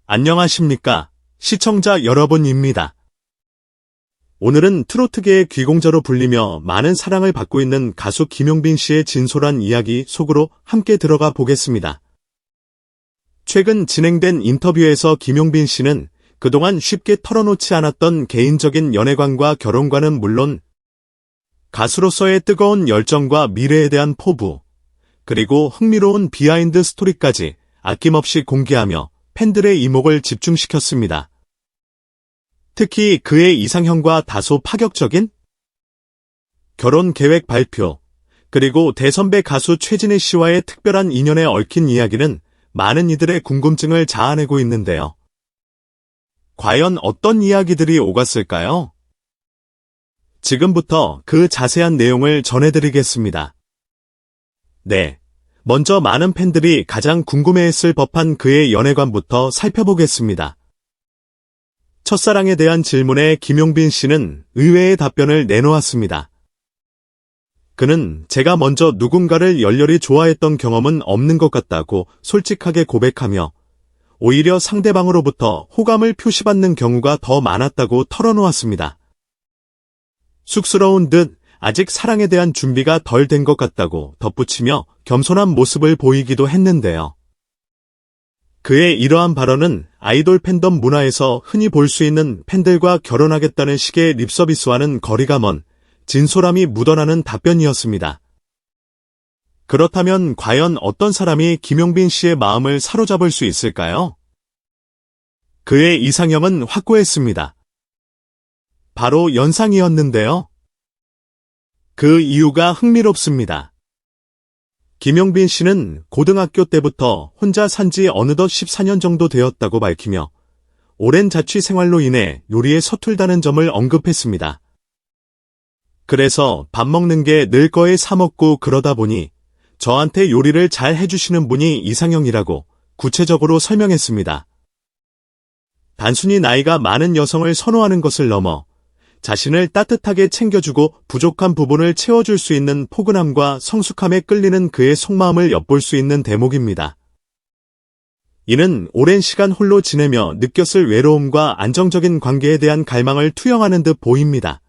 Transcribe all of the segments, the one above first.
안녕하십니까, 시청자 여러분입니다. 오늘은 트로트계의 귀공자로 불리며 많은 사랑을 받고 있는 가수 김용빈 씨의 진솔한 이야기 속으로 함께 들어가 보겠습니다. 최근 진행된 인터뷰에서 김용빈 씨는 그동안 쉽게 털어놓지 않았던 개인적인 연애관과 결혼관은 물론 가수로서의 뜨거운 열정과 미래에 대한 포부, 그리고 흥미로운 비하인드 스토리까지 아낌없이 공개하며 팬들의 이목을 집중시켰습니다. 특히 그의 이상형과 다소 파격적인 결혼 계획 발표, 그리고 대선배 가수 최진희 씨와의 특별한 인연에 얽힌 이야기는 많은 이들의 궁금증을 자아내고 있는데요. 과연 어떤 이야기들이 오갔을까요? 지금부터 그 자세한 내용을 전해드리겠습니다. 네, 먼저 많은 팬들이 가장 궁금해했을 법한 그의 연애관부터 살펴보겠습니다. 첫사랑에 대한 질문에 김용빈 씨는 의외의 답변을 내놓았습니다. 그는 제가 먼저 누군가를 열렬히 좋아했던 경험은 없는 것 같다고 솔직하게 고백하며 오히려 상대방으로부터 호감을 표시받는 경우가 더 많았다고 털어놓았습니다. 쑥스러운 듯 아직 사랑에 대한 준비가 덜 된 것 같다고 덧붙이며 겸손한 모습을 보이기도 했는데요. 그의 이러한 발언은 아이돌 팬덤 문화에서 흔히 볼 수 있는 팬들과 결혼하겠다는 식의 립서비스와는 거리가 먼 진솔함이 묻어나는 답변이었습니다. 그렇다면 과연 어떤 사람이 김용빈 씨의 마음을 사로잡을 수 있을까요? 그의 이상형은 확고했습니다. 바로 연상이었는데요. 그 이유가 흥미롭습니다. 김용빈 씨는 고등학교 때부터 혼자 산 지 어느덧 14년 정도 되었다고 밝히며 오랜 자취 생활로 인해 요리에 서툴다는 점을 언급했습니다. 그래서 밥 먹는 게 늘 거에 사 먹고 그러다 보니 저한테 요리를 잘 해주시는 분이 이상형이라고 구체적으로 설명했습니다. 단순히 나이가 많은 여성을 선호하는 것을 넘어 자신을 따뜻하게 챙겨주고 부족한 부분을 채워줄 수 있는 포근함과 성숙함에 끌리는 그의 속마음을 엿볼 수 있는 대목입니다. 이는 오랜 시간 홀로 지내며 느꼈을 외로움과 안정적인 관계에 대한 갈망을 투영하는 듯 보입니다.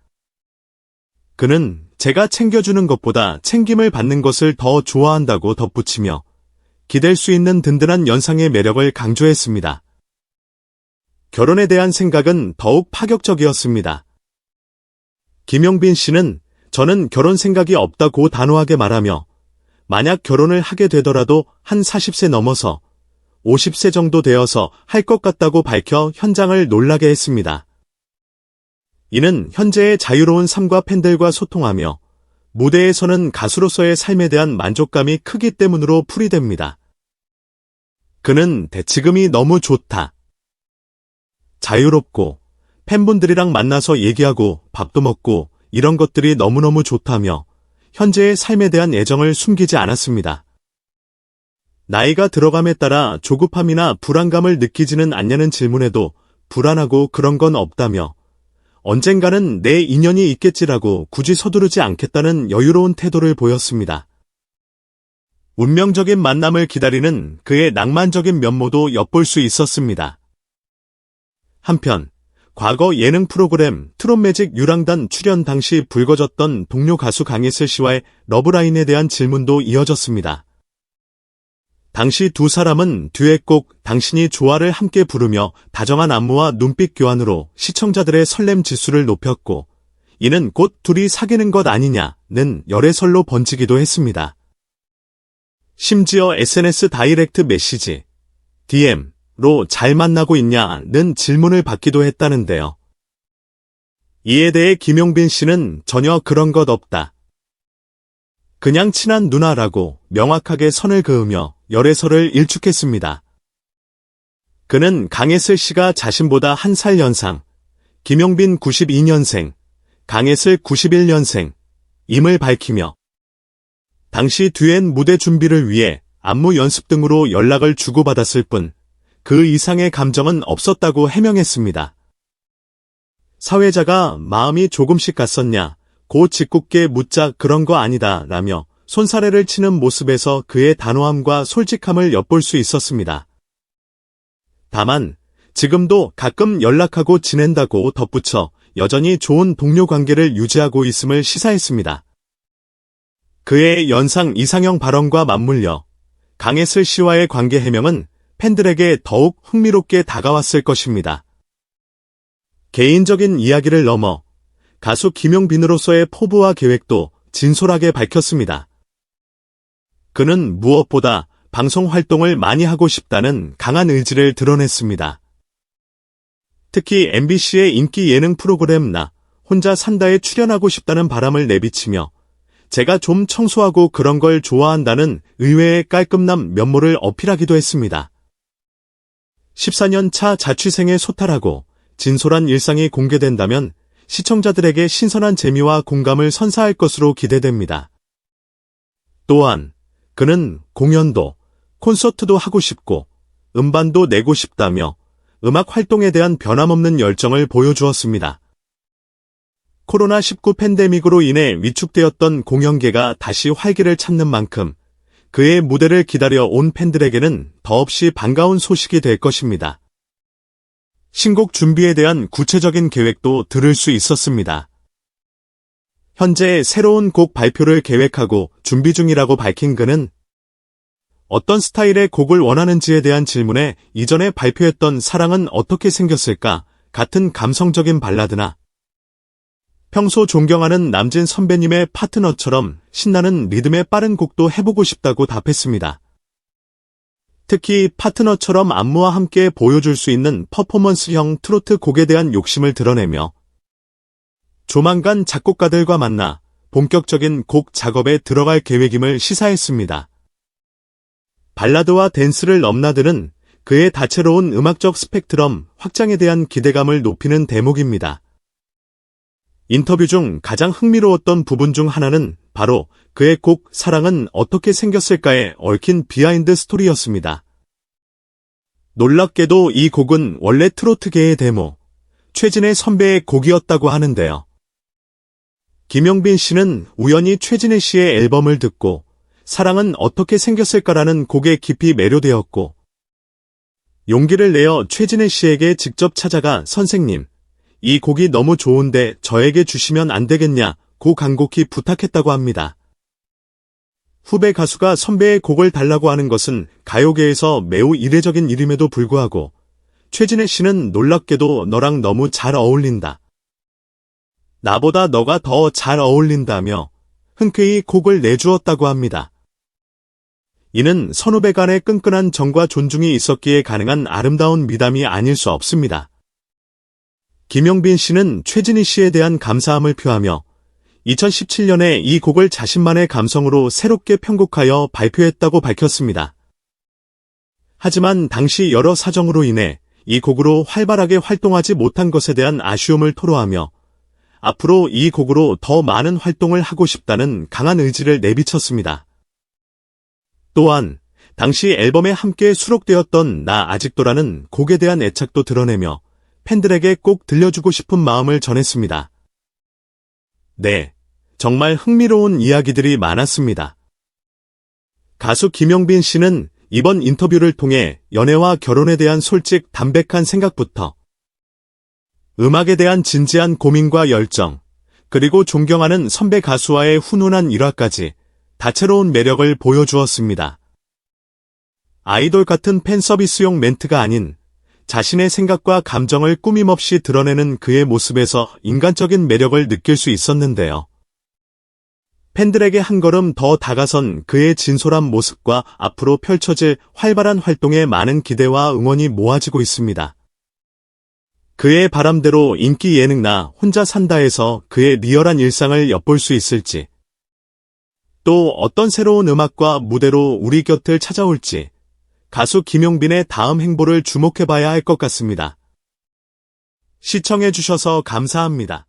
그는 제가 챙겨주는 것보다 챙김을 받는 것을 더 좋아한다고 덧붙이며 기댈 수 있는 든든한 연상의 매력을 강조했습니다. 결혼에 대한 생각은 더욱 파격적이었습니다. 김용빈 씨는 저는 결혼 생각이 없다고 단호하게 말하며 만약 결혼을 하게 되더라도 한 40세 넘어서 50세 정도 되어서 할 것 같다고 밝혀 현장을 놀라게 했습니다. 이는 현재의 자유로운 삶과 팬들과 소통하며 무대에 서는 가수로서의 삶에 대한 만족감이 크기 때문으로 풀이됩니다. 그는 지금이 너무 좋다. 자유롭고 팬분들이랑 만나서 얘기하고 밥도 먹고 이런 것들이 너무너무 좋다며 현재의 삶에 대한 애정을 숨기지 않았습니다. 나이가 들어감에 따라 조급함이나 불안감을 느끼지는 않냐는 질문에도 불안하고 그런 건 없다며 언젠가는 내 인연이 있겠지라고 굳이 서두르지 않겠다는 여유로운 태도를 보였습니다. 운명적인 만남을 기다리는 그의 낭만적인 면모도 엿볼 수 있었습니다. 한편 과거 예능 프로그램 트롯매직 유랑단 출연 당시 불거졌던 동료 가수 강예슬 씨와의 러브라인에 대한 질문도 이어졌습니다. 당시 두 사람은 듀엣곡 당신이 좋아를 함께 부르며 다정한 안무와 눈빛 교환으로 시청자들의 설렘 지수를 높였고 이는 곧 둘이 사귀는 것 아니냐는 열애설로 번지기도 했습니다. 심지어 SNS 다이렉트 메시지, DM, 로 잘 만나고 있냐는 질문을 받기도 했다는데요. 이에 대해 김용빈 씨는 전혀 그런 것 없다. 그냥 친한 누나라고 명확하게 선을 그으며 열애설을 일축했습니다. 그는 강예슬 씨가 자신보다 한 살 연상, 김용빈 92년생, 강예슬 91년생, 임을 밝히며 당시 듀엣 무대 준비를 위해 안무 연습 등으로 연락을 주고받았을 뿐 그 이상의 감정은 없었다고 해명했습니다. 사회자가 마음이 조금씩 갔었냐, 고 짓궂게 묻자 그런 거 아니다 라며 손사래를 치는 모습에서 그의 단호함과 솔직함을 엿볼 수 있었습니다. 다만 지금도 가끔 연락하고 지낸다고 덧붙여 여전히 좋은 동료 관계를 유지하고 있음을 시사했습니다. 그의 연상 이상형 발언과 맞물려 강혜슬 씨와의 관계 해명은 팬들에게 더욱 흥미롭게 다가왔을 것입니다. 개인적인 이야기를 넘어 가수 김용빈으로서의 포부와 계획도 진솔하게 밝혔습니다. 그는 무엇보다 방송 활동을 많이 하고 싶다는 강한 의지를 드러냈습니다. 특히 MBC의 인기 예능 프로그램 나 혼자 산다에 출연하고 싶다는 바람을 내비치며 제가 좀 청소하고 그런 걸 좋아한다는 의외의 깔끔남 면모를 어필하기도 했습니다. 14년 차 자취생에 소탈하고 진솔한 일상이 공개된다면 시청자들에게 신선한 재미와 공감을 선사할 것으로 기대됩니다. 또한 그는 공연도 콘서트도 하고 싶고 음반도 내고 싶다며 음악 활동에 대한 변함없는 열정을 보여주었습니다. 코로나19 팬데믹으로 인해 위축되었던 공연계가 다시 활기를 찾는 만큼 그의 무대를 기다려 온 팬들에게는 더없이 반가운 소식이 될 것입니다. 신곡 준비에 대한 구체적인 계획도 들을 수 있었습니다. 현재 새로운 곡 발표를 계획하고 준비 중이라고 밝힌 그는 어떤 스타일의 곡을 원하는지에 대한 질문에 이전에 발표했던 사랑은 어떻게 생겼을까 같은 감성적인 발라드나 평소 존경하는 남진 선배님의 파트너처럼 신나는 리듬의 빠른 곡도 해보고 싶다고 답했습니다. 특히 파트너처럼 안무와 함께 보여줄 수 있는 퍼포먼스형 트로트 곡에 대한 욕심을 드러내며 조만간 작곡가들과 만나 본격적인 곡 작업에 들어갈 계획임을 시사했습니다. 발라드와 댄스를 넘나드는 그의 다채로운 음악적 스펙트럼 확장에 대한 기대감을 높이는 대목입니다. 인터뷰 중 가장 흥미로웠던 부분 중 하나는 바로 그의 곡 사랑은 어떻게 생겼을까에 얽힌 비하인드 스토리였습니다. 놀랍게도 이 곡은 원래 트로트계의 데모, 최진애 선배의 곡이었다고 하는데요. 김용빈 씨는 우연히 최진애 씨의 앨범을 듣고 사랑은 어떻게 생겼을까라는 곡에 깊이 매료되었고 용기를 내어 최진애 씨에게 직접 찾아가 선생님, 이 곡이 너무 좋은데 저에게 주시면 안 되겠냐고 간곡히 부탁했다고 합니다. 후배 가수가 선배의 곡을 달라고 하는 것은 가요계에서 매우 이례적인 일임에도 불구하고 최진애 씨는 놀랍게도 너랑 너무 잘 어울린다. 나보다 너가 더 잘 어울린다며 흔쾌히 곡을 내주었다고 합니다. 이는 선후배 간의 끈끈한 정과 존중이 있었기에 가능한 아름다운 미담이 아닐 수 없습니다. 김용빈 씨는 최진희 씨에 대한 감사함을 표하며 2017년에 이 곡을 자신만의 감성으로 새롭게 편곡하여 발표했다고 밝혔습니다. 하지만 당시 여러 사정으로 인해 이 곡으로 활발하게 활동하지 못한 것에 대한 아쉬움을 토로하며 앞으로 이 곡으로 더 많은 활동을 하고 싶다는 강한 의지를 내비쳤습니다. 또한 당시 앨범에 함께 수록되었던 나 아직도라는 곡에 대한 애착도 드러내며 팬들에게 꼭 들려주고 싶은 마음을 전했습니다. 네, 정말 흥미로운 이야기들이 많았습니다. 가수 김용빈 씨는 이번 인터뷰를 통해 연애와 결혼에 대한 솔직 담백한 생각부터 음악에 대한 진지한 고민과 열정, 그리고 존경하는 선배 가수와의 훈훈한 일화까지 다채로운 매력을 보여주었습니다. 아이돌 같은 팬 서비스용 멘트가 아닌 자신의 생각과 감정을 꾸밈없이 드러내는 그의 모습에서 인간적인 매력을 느낄 수 있었는데요. 팬들에게 한 걸음 더 다가선 그의 진솔한 모습과 앞으로 펼쳐질 활발한 활동에 많은 기대와 응원이 모아지고 있습니다. 그의 바람대로 인기 예능 나 혼자 산다에서 그의 리얼한 일상을 엿볼 수 있을지, 또 어떤 새로운 음악과 무대로 우리 곁을 찾아올지 가수 김용빈의 다음 행보를 주목해봐야 할 것 같습니다. 시청해주셔서 감사합니다.